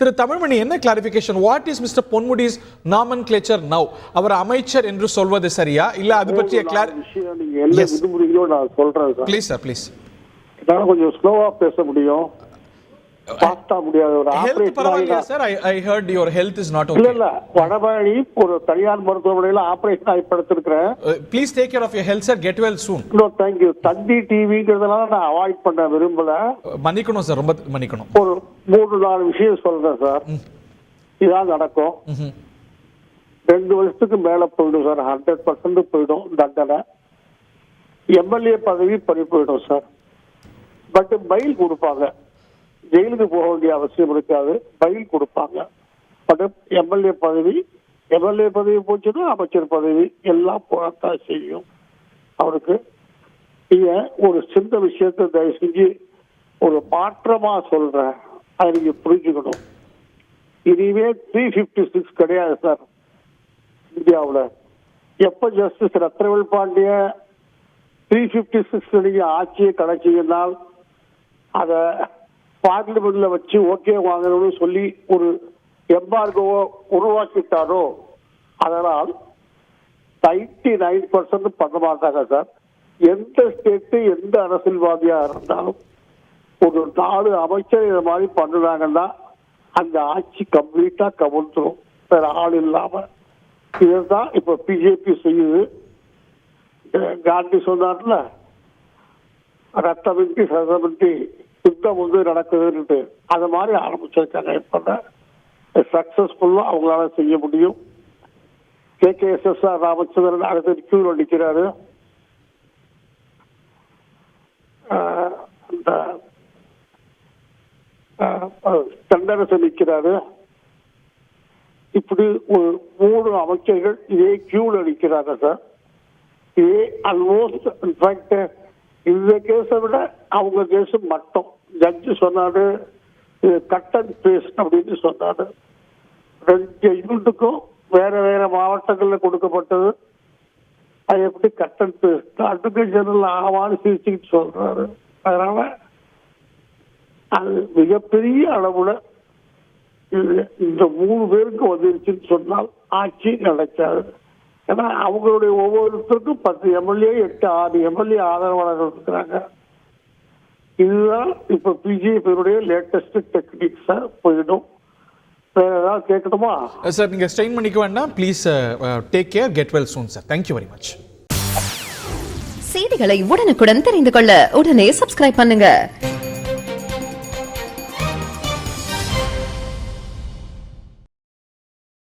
திரு தமிழ்மணி, என்ன clarification? What is mister Ponmudi's nomenclature now? அவர் அமைச்சர் என்று சொல்வது சரியா இல்ல அது பற்றிய விஷயம் நீங்க என்ன விரும்புறீங்களோ நான் சொல்றேன் சார். Please sir, please. என்னால கொஞ்சம் ஸ்லோவா பேச முடியும், ஃபாஸ்டா முடியாது. ஒரு ஹெல்த் பரவாயில்லையா sir? I heard your health is not okay. இல்ல வடபழனி ஒரு தனியார் மருத்துவமனையில ஆபரேஷன் ஆகி படுத்திருக்கிறேன். Please take care of your health sir. Get well soon. No thank you. Thanthi டிவிங்கிறதுனால நான் அவாய்ட் பண்ண விரும்பல. மன்னிக்கணும் சார், ரொம்ப மன்னிக்கணும். ஒரு 3-4 விஷயம் சொல்றேன் சார். இதான் நடக்கும். 2 வருஷத்துக்கு மேல போயிடும் சார். 100% போயிடும் தண்டனை. எம்எல்ஏ பதவி பறி போயிடும் சார். பட் பயில் கொடுப்பாங்க. ஜெயிலுக்கு போக வேண்டிய அவசியம் இருக்காது, பயில் கொடுப்பாங்க. பட் எம்எல்ஏ பதவி போச்சுன்னா அமைச்சர் பதவி எல்லாம் போகத்தான் செய்யும் அவருக்கு. நீங்க ஒரு சின்ன விஷயத்தை தயவு செஞ்சு ஒரு மாற்றமா சொல்றேன், அதை நீங்க புரிஞ்சுக்கணும். இனிமே 356 கிடையாது சார் இந்தியாவில். எப்ப ஜஸ்டிஸ் ரத்னவேல் பாண்டிய 356 நீங்க ஆட்சியை கலைச்சீங்கன்னால் அத பார்லிமெண்ட்ல வச்சு ஓகே வாங்கணும்னு சொல்லி ஒரு எம்பார்கோவை உருவாக்கிட்டாரோ, அதனால் 99% பண்ண மாட்டாங்க சார். எந்த ஸ்டேட்டு எந்த அரசியல்வாதியா இருந்தாலும் ஒரு 4 அமைச்சர் இந்த மாதிரி பண்ணுறாங்கன்னா அந்த ஆட்சி கம்ப்ளீட்டா கவிழ்ந்துடும் வேற ஆள் இல்லாம. இதுதான் இப்ப பிஜேபி செய்யுது. காந்தி சொன்னார்ல, ரத்தமின்றி சதமின்றி யுத்தம் நடக்குதுன்ட்டு, அது மாதிரி ஆரம்பிச்சிருக்காங்க. இப்ப சக்சஸ்ஃபுல்லா அவங்களால செய்ய முடியும். KKSSR ராமச்சந்திரன் அடுத்த கியூல நிற்கிறாரு. தண்டரசன் நிற்கிறாரு. இப்படி ஒரு 3 அமைச்சர்கள் இதே கியூல நிற்கிறாங்க சார். இதே ஆல்மோஸ்ட் இன்ஃபேக்ட் இந்த கேஸை விட அவங்க கேஸ் மட்டும் ஜட்ஜு சொன்னாரு கட் அண்ட் பேஸ்ட் அப்படின்னு சொன்னாரு. 2 ஜட்ஜ்மெண்ட்டுக்கும் வேற வேற மாவட்டங்கள்ல கொடுக்கப்பட்டது. அது எப்படி cut and paste? Advocate general ஆவான்னு சிரிச்சுக்கிட்டு சொல்றாரு. அதனால அது மிகப்பெரிய அளவுல இந்த 3 பேருக்கு வந்துருச்சுன்னு சொன்னால் ஆட்சி நடக்காது. ஏன்னா அவங்களுடைய ஒவ்வொருத்தருக்கும் 10 எம்எல்ஏ 8-6 எம்எல்ஏ ஆதரவாளர்கள் இருக்கிறாங்க. இதுதான் இப்ப பிஜேபியுடைய லேட்டஸ்ட் டெக்னிக்ஸா போயிடும். வேற ஏதாவது கேட்கணுமா சார்? நீங்க ஸ்ட்ரெயின் பண்ணிக்க வேண்டாம். Please take care, get well soon sir. Thank you very much. செய்திகளை உடனுக்குடன் தெரிந்து கொள்ள உடனே சப்ஸ்கிரைப் பண்ணுங்க.